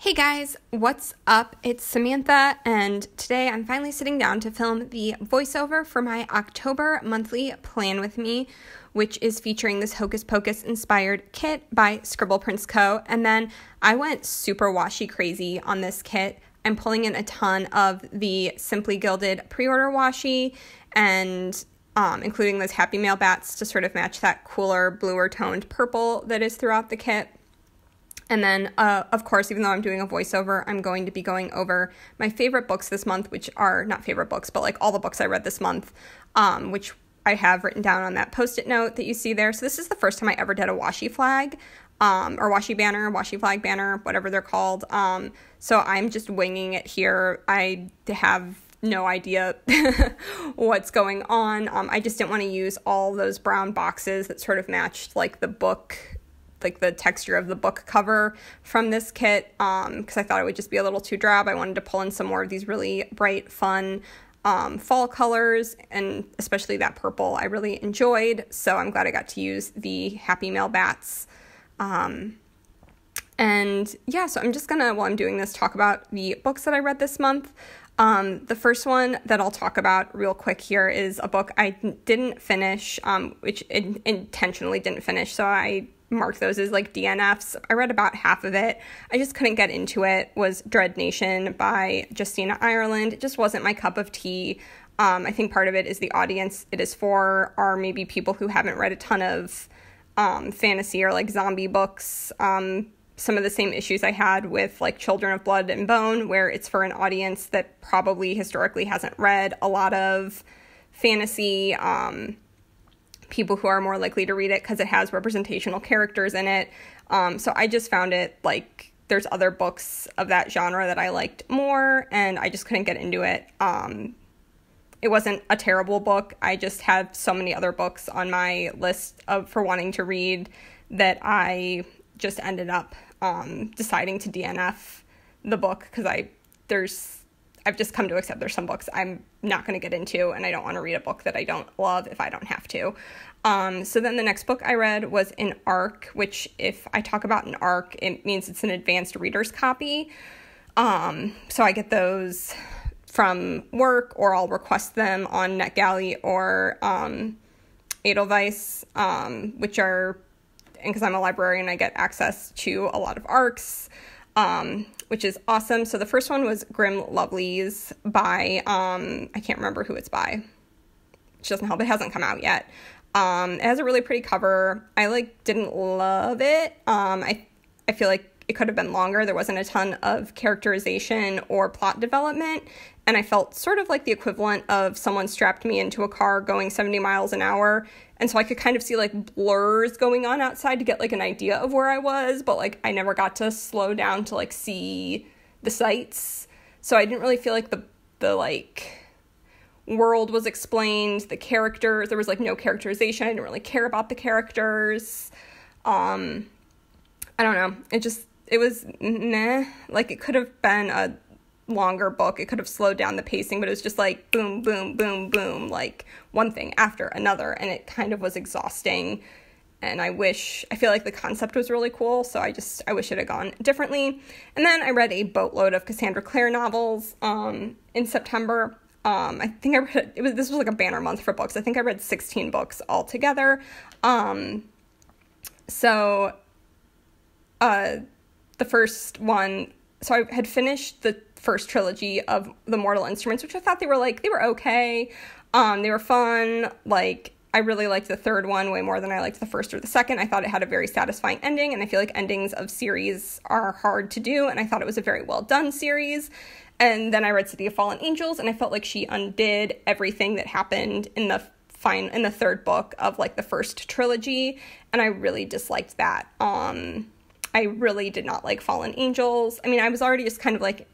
Hey guys, what's up? It's Samantha, and today I'm finally sitting down to film the voiceover for my October monthly Plan With Me, which is featuring this Hocus Pocus inspired kit by Scribble Co. And then I went super washi crazy on this kit. I'm pulling in a ton of the Simply Gilded pre-order washi and including those Happy Mail bats to sort of match that cooler, bluer toned purple that is throughout the kit. And then, of course, even though I'm doing a voiceover, I'm going to be going over my favorite books this month, which are not favorite books, but like all the books I read this month, which I have written down on that Post-it note that you see there. So this is the first time I ever did a washi flag, or washi banner, washi flag banner, whatever they're called. So I'm just winging it here. I have no idea what's going on. I just didn't want to use all those brown boxes that sort of matched like the book, like the texture of the book cover from this kit, because I thought it would just be a little too drab. I wanted to pull in some more of these really bright, fun fall colors, and especially that purple I really enjoyed, so I'm glad I got to use the Happy Mail bats. And yeah, so I'm just gonna, while I'm doing this, talk about the books that I read this month. The first one that I'll talk about real quick here is a book I didn't finish, which intentionally didn't finish, so I mark those as like DNFs. I read about half of it. I just couldn't get into it. Was Dread Nation by Justina Ireland. It just wasn't my cup of tea. I think part of it is the audience it is for are maybe people who haven't read a ton of fantasy or like zombie books. Some of the same issues I had with like Children of Blood and Bone, where it's for an audience that probably historically hasn't read a lot of fantasy, people who are more likely to read it because it has representational characters in it. So I just found it like there's other books of that genre that I liked more, and I just couldn't get into it. It wasn't a terrible book. I just had so many other books on my list for wanting to read that I just ended up deciding to DNF the book because I've just come to accept there's some books I'm not going to get into, and I don't want to read a book that I don't love if I don't have to. So then the next book I read was an ARC, which if I talk about an ARC, it means it's an advanced reader's copy. So I get those from work, or I'll request them on NetGalley or Edelweiss, which are, and because I'm a librarian, I get access to a lot of ARCs, which is awesome. So the first one was Grim Lovelies by, I can't remember who it's by, which doesn't help, it hasn't come out yet. It has a really pretty cover. I didn't love it. I feel like it could have been longer. There wasn't a ton of characterization or plot development, and I felt sort of like the equivalent of someone strapped me into a car going 70 miles an hour, and so I could kind of see like blurs going on outside to get like an idea of where I was, but like I never got to slow down to like see the sights. So I didn't really feel like the like world was explained, the characters, there was like no characterization. I didn't really care about the characters. I don't know. It was meh. Like it could have been a longer book. It could have slowed down the pacing, but it was just like boom, boom, boom, boom, like one thing after another, and it kind of was exhausting. And I feel like the concept was really cool, so I wish it had gone differently. And then I read a boatload of Cassandra Clare novels in September. I think this was like a banner month for books. I think I read 16 books altogether. So the first one, so I had finished the first trilogy of the Mortal Instruments, which I thought they were okay. They were fun. Like, I really liked the third one way more than I liked the first or the second. I thought it had a very satisfying ending, and I feel like endings of series are hard to do, and I thought it was a very well done series. And then I read City of Fallen Angels, and I felt like she undid everything that happened in the third book of like the first trilogy, and I really disliked that. I really did not like Fallen Angels. I mean, I was already just kind of like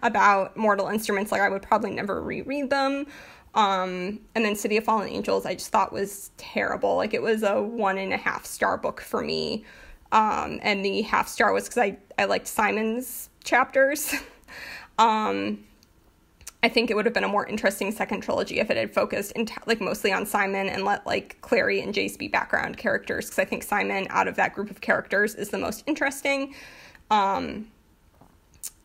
about Mortal Instruments, like I would probably never reread them. And then City of Fallen Angels I just thought was terrible. Like it was a 1.5 star book for me. And the half star was because I liked Simon's chapters. I think it would have been a more interesting second trilogy if it had focused mostly on Simon and let like Clary and Jace be background characters, because I think Simon out of that group of characters is the most interesting.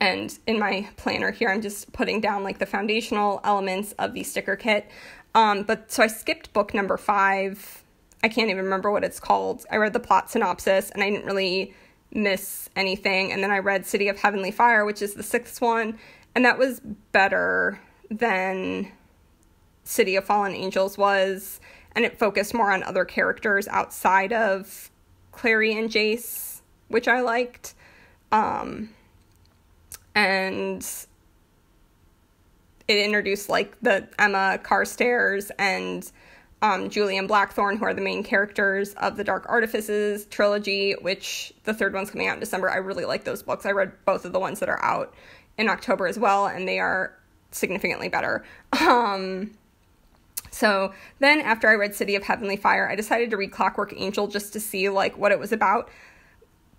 And in my planner here, I'm just putting down like the foundational elements of the sticker kit. But so I skipped book number 5. I can't even remember what it's called. I read the plot synopsis and I didn't really miss anything. And then I read City of Heavenly Fire, which is the 6th one. And that was better than City of Fallen Angels was. And it focused more on other characters outside of Clary and Jace, which I liked. And it introduced like the Emma Carstairs and Julian Blackthorne, who are the main characters of the Dark Artifices trilogy, which the 3rd one's coming out in December. I really like those books. I read both of the ones that are out in October as well, and they are significantly better. So then after I read City of Heavenly Fire, I decided to read Clockwork Angel just to see like what it was about.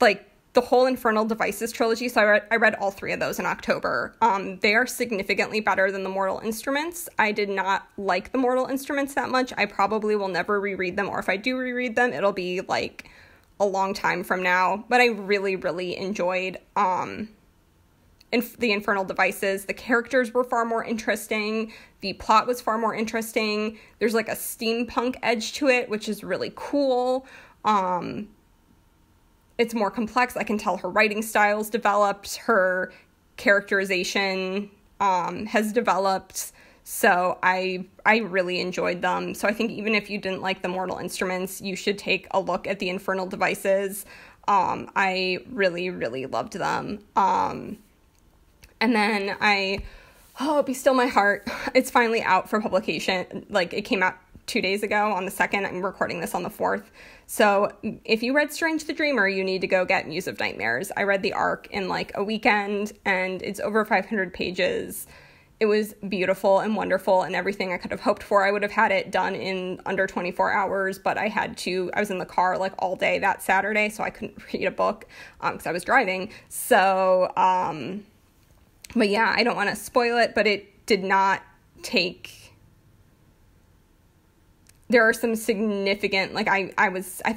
Like the whole Infernal Devices trilogy, so I read all 3 of those in October. They are significantly better than the Mortal Instruments. I did not like the Mortal Instruments that much. I probably will never reread them, or if I do reread them, it'll be like a long time from now. But I really, really enjoyed the Infernal Devices. The characters were far more interesting. The plot was far more interesting. There's like a steampunk edge to it, which is really cool. It's more complex. I can tell her writing style's developed. Her characterization has developed. So I really enjoyed them. So I think even if you didn't like the Mortal Instruments, you should take a look at the Infernal Devices. I really, really loved them. And then Be Still My Heart. It's finally out for publication. Like, it came out 2 days ago on the 2nd. I'm recording this on the 4th. So if you read Strange the Dreamer, you need to go get Muse of Nightmares. I read the arc in like a weekend, and it's over 500 pages. It was beautiful and wonderful and everything I could have hoped for. I would have had it done in under 24 hours, but I was in the car like all day that Saturday, so I couldn't read a book because I was driving. So, but yeah, I don't want to spoil it, but it did not take... There are some significant, like, I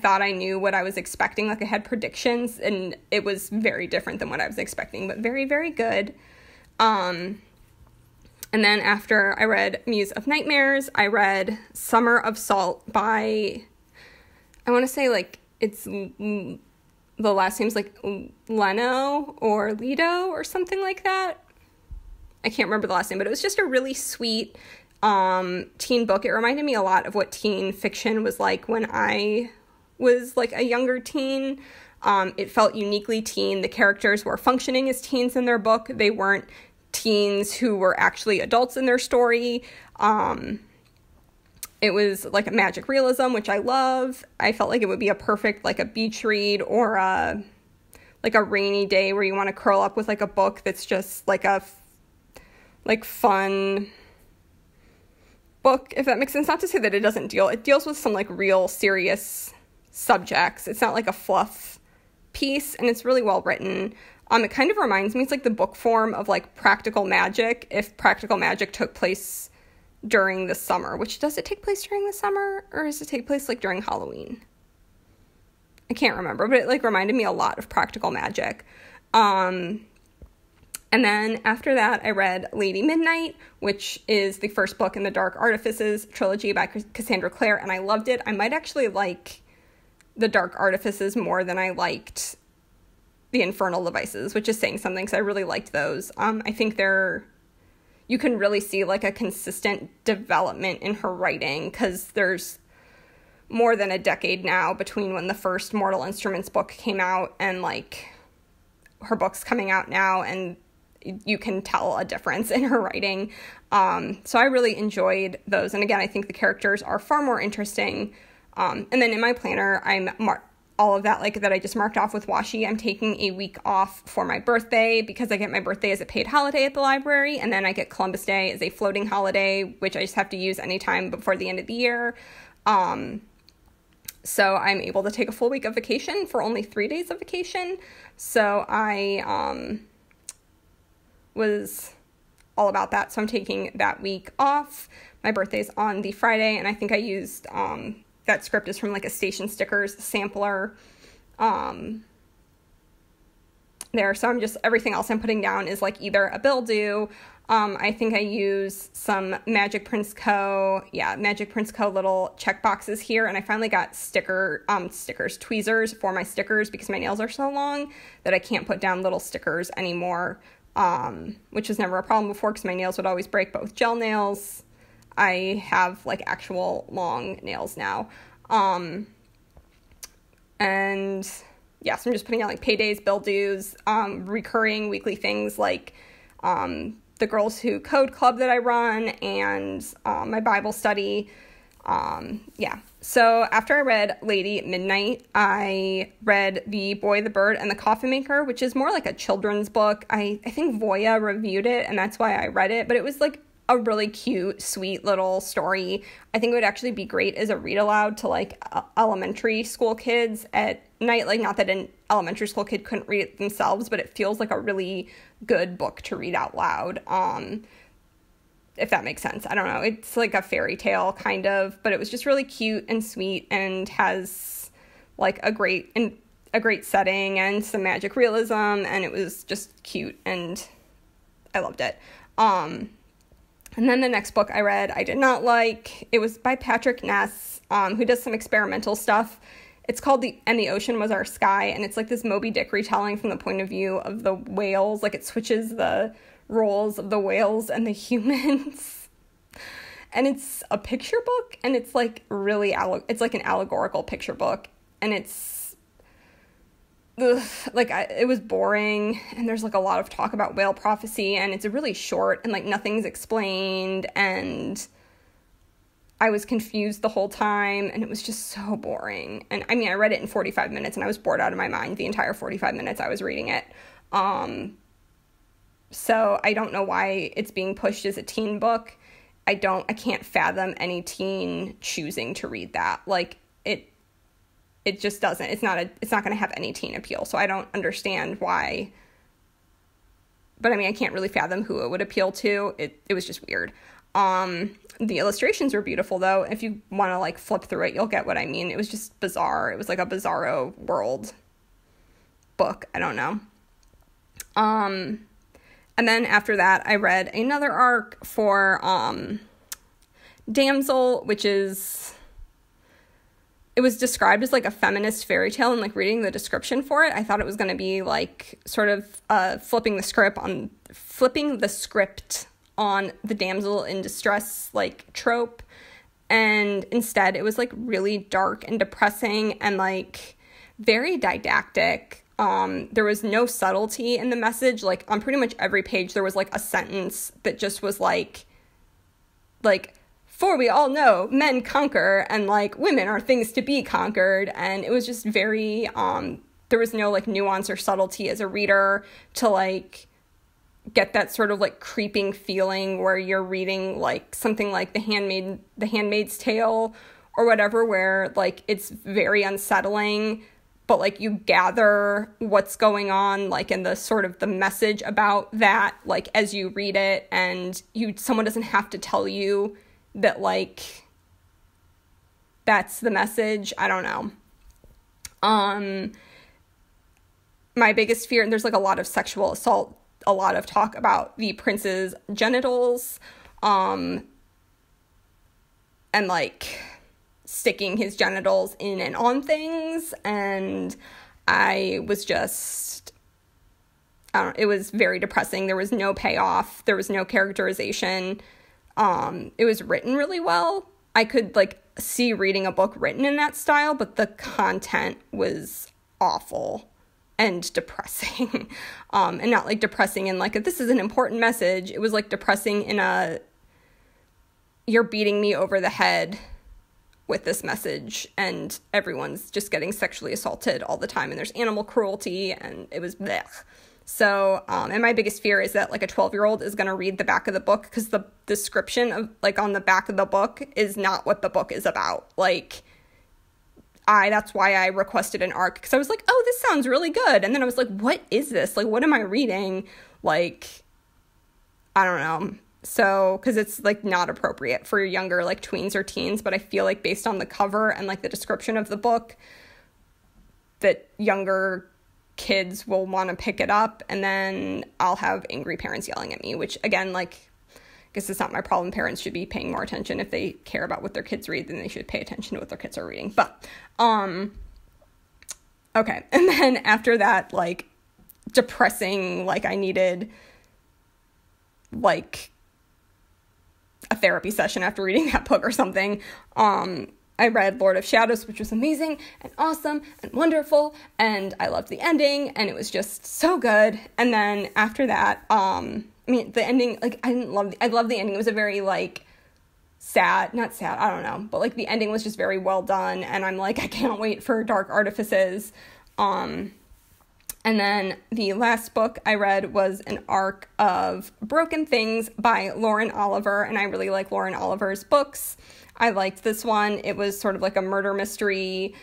thought I knew what I was expecting, like, I had predictions, and it was very different than what I was expecting, but very, very good. And then after I read Muse of Nightmares, I read Summer of Salt by, I want to say, like, it's, the last name's, like, Leno or Lido or something like that. I can't remember the last name, but it was just a really sweet teen book. It reminded me a lot of what teen fiction was like when I was like a younger teen. It felt uniquely teen. The characters were functioning as teens in their book. They weren't teens who were actually adults in their story. It was like a magic realism, which I love. I felt like it would be a perfect like a beach read or like a rainy day where you want to curl up with like a book that's just like a fun book, if that makes sense. Not to say that it deals with some like real serious subjects. It's not like a fluff piece, and it's really well written. It kind of reminds me, it's like the book form of like Practical Magic, if Practical Magic took place during the summer, which does it take place during the summer, or does it take place like during Halloween? I can't remember, but it like reminded me a lot of Practical Magic. And then after that, I read Lady Midnight, which is the first book in the Dark Artifices trilogy by Cassandra Clare, and I loved it. I might actually like the Dark Artifices more than I liked the Infernal Devices, which is saying something, because I really liked those. I think you can really see like a consistent development in her writing, because there's more than a decade now between when the first Mortal Instruments book came out and like her books coming out now, and you can tell a difference in her writing. So I really enjoyed those. And again, I think the characters are far more interesting. And then in my planner, all of that, like that I just marked off with washi, I'm taking a week off for my birthday, because I get my birthday as a paid holiday at the library. And then I get Columbus Day as a floating holiday, which I just have to use anytime before the end of the year. So I'm able to take a full week of vacation for only 3 days of vacation. So I, was all about that. So I'm taking that week off. My birthday's on the Friday, and I think I used, that script is from like a Station Stickers sampler, there. So everything else I'm putting down is like either a bill due. I think I use some Magic Prince Co. little checkboxes here, and I finally got tweezers for my stickers because my nails are so long that I can't put down little stickers anymore, which was never a problem before because my nails would always break, but with gel nails, I have like actual long nails now. And yeah, so I'm just putting out like paydays, bill dues, recurring weekly things like, the Girls Who Code Club that I run, and my Bible study. So after I read Lady Midnight, I read The Boy, the Bird, and the Coffin Maker, which is more like a children's book. I think Voya reviewed it, and that's why I read it, but it was like a really cute, sweet little story. I think it would actually be great as a read aloud to like elementary school kids at night. Like, not that an elementary school kid couldn't read it themselves, but it feels like a really good book to read out loud. If that makes sense. I don't know. It's like a fairy tale kind of, but it was just really cute and sweet and has like a great setting and some magic realism, and it was just cute and I loved it. And then the next book I read, I did not like. It was by Patrick Ness, who does some experimental stuff. It's called And the Ocean Was Our Sky, and it's like this Moby Dick retelling from the point of view of the whales. Like, it switches the roles of the whales and the humans. And it's a picture book, and it's like really, it's like an allegorical picture book, and it's, it was boring, and there's like a lot of talk about whale prophecy, and it's really short, and like nothing's explained, and I was confused the whole time, and it was just so boring. And I mean, I read it in 45 minutes, and I was bored out of my mind the entire 45 minutes I was reading it. So I don't know why it's being pushed as a teen book. I can't fathom any teen choosing to read that. Like, it just doesn't. It's not going to have any teen appeal. So I don't understand why. But I mean, I can't really fathom who it would appeal to. It was just weird. The illustrations were beautiful, though. If you want to like flip through it, you'll get what I mean. It was just bizarre. It was like a bizarro world book. I don't know. And then after that, I read another arc for Damsel, which is, it was described as like a feminist fairy tale, and like reading the description for it, I thought it was going to be like sort of flipping the script on the damsel in distress like trope, and instead it was like really dark and depressing and like very didactic. There was no subtlety in the message. Like, on pretty much every page there was like a sentence that just was like for we all know men conquer, and like women are things to be conquered, and it was just very there was no like nuance or subtlety as a reader to like get that sort of like creeping feeling where you're reading like something like The Handmaid's Tale or whatever, where like it's very unsettling, but like you gather what's going on like in the sort of the message about that like as you read it, and someone doesn't have to tell you that like that's the message. I don't know. My biggest fear, and there's like a lot of sexual assault, a lot of talk about the prince's genitals, and like sticking his genitals in and on things, and I was just, it was very depressing. There was no payoff. There was no characterization. It was written really well. I could like see reading a book written in that style, but the content was awful and depressing. And not like depressing in like this is an important message. It was like depressing in you're beating me over the head with this message, and everyone's just getting sexually assaulted all the time, and there's animal cruelty, and it was blech. So, and my biggest fear is that like a 12-year-old is going to read the back of the book, because the description of like on the back of the book is not what the book is about. Like, that's why I requested an arc, because I was like, oh, this sounds really good. And then I was like, what is this? Like, what am I reading? Like, I don't know. So, because it's like not appropriate for younger like tweens or teens, but I feel like based on the cover and like the description of the book, that younger kids will want to pick it up, and then I'll have angry parents yelling at me, which again, like, I guess it's not my problem. Parents should be paying more attention. If they care about what their kids read, then they should pay attention to what their kids are reading. But, okay. And then after that, like, depressing, like, I needed, like, a therapy session after reading that book or something. I read Lord of Shadows, which was amazing and awesome and wonderful, and I loved the ending, and it was just so good. And then after that, the ending, like, I love the ending. It was a very, like, not sad, I don't know, but, like, the ending was just very well done, and I'm like, I can't wait for Dark Artifices. And then the last book I read was an arc of Broken Things by Lauren Oliver, and I really like Lauren Oliver's books. I liked this one. It was sort of like a murder mystery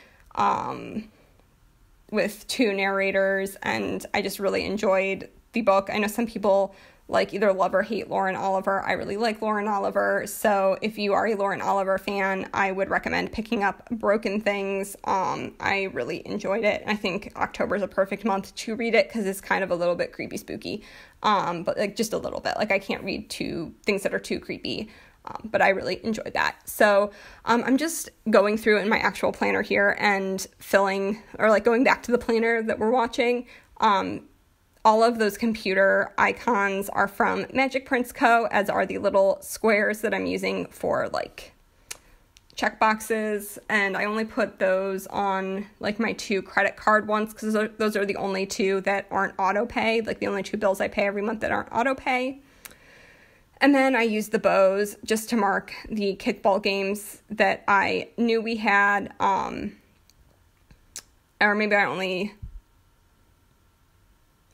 with two narrators, and I just really enjoyed the book. I know some people like either love or hate Lauren Oliver. I really like Lauren Oliver, so if you are a Lauren Oliver fan, I would recommend picking up Broken Things. I really enjoyed it. I think October is a perfect month to read it because it's kind of a little bit creepy spooky, but like just a little bit. Like I can't read things that are too creepy, but I really enjoyed that. So I'm just going through in my actual planner here and filling, or like going back to the planner that we're watching. All of those computer icons are from Magic Prints Co., as are the little squares that I'm using for, like, checkboxes, and I only put those on, like, my 2 credit card ones, because those are the only 2 that aren't auto-pay, like, the only 2 bills I pay every month that aren't auto-pay. And then I use the bows just to mark the kickball games that I knew we had, or maybe I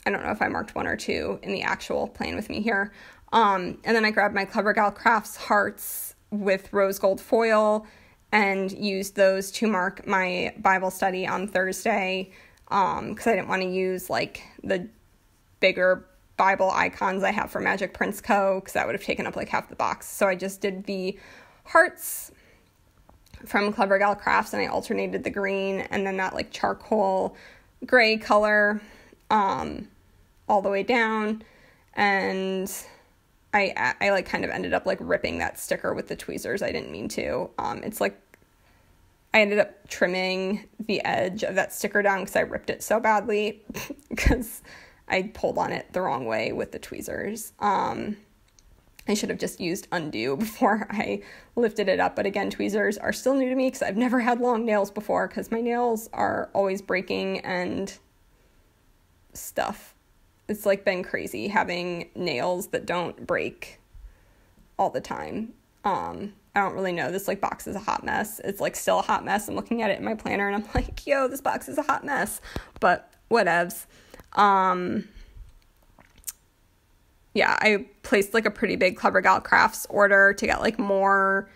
don't know if I marked 1 or 2 in the actual plan with me here. And then I grabbed my Clever Gal Crafts hearts with rose gold foil and used those to mark my Bible study on Thursday, because I didn't want to use, like, the bigger Bible icons I have for Magic Prints Co., because that would have taken up, like, half the box. So I just did the hearts from Clever Gal Crafts, and I alternated the green and then that, like, charcoal gray color all the way down, and I like kind of ended up like ripping that sticker with the tweezers. I didn't mean to. It's like I ended up trimming the edge of that sticker down because I ripped it so badly because I pulled on it the wrong way with the tweezers. I should have just used undo before I lifted it up, but again, tweezers are still new to me because I've never had long nails before, because my nails are always breaking and stuff. It's like been crazy having nails that don't break all the time. I don't really know. This like box is a hot mess. It's like still a hot mess. I'm looking at it in my planner and I'm like, yo, this box is a hot mess, but whatevs. Yeah, I placed like a pretty big Clever Gal Crafts order to get like more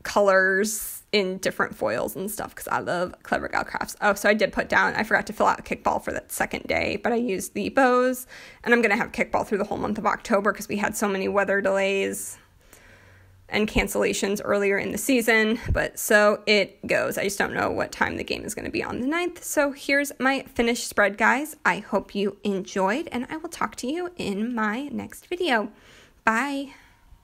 colors in different foils and stuff because I love Clever Gal Crafts. Oh, so I did put down, I forgot to fill out kickball for that second day, but I used the bows, and I'm going to have kickball through the whole month of October because we had so many weather delays and cancellations earlier in the season, but so it goes. I just don't know what time the game is going to be on the 9th. So here's my finished spread, guys. I hope you enjoyed, and I will talk to you in my next video. Bye.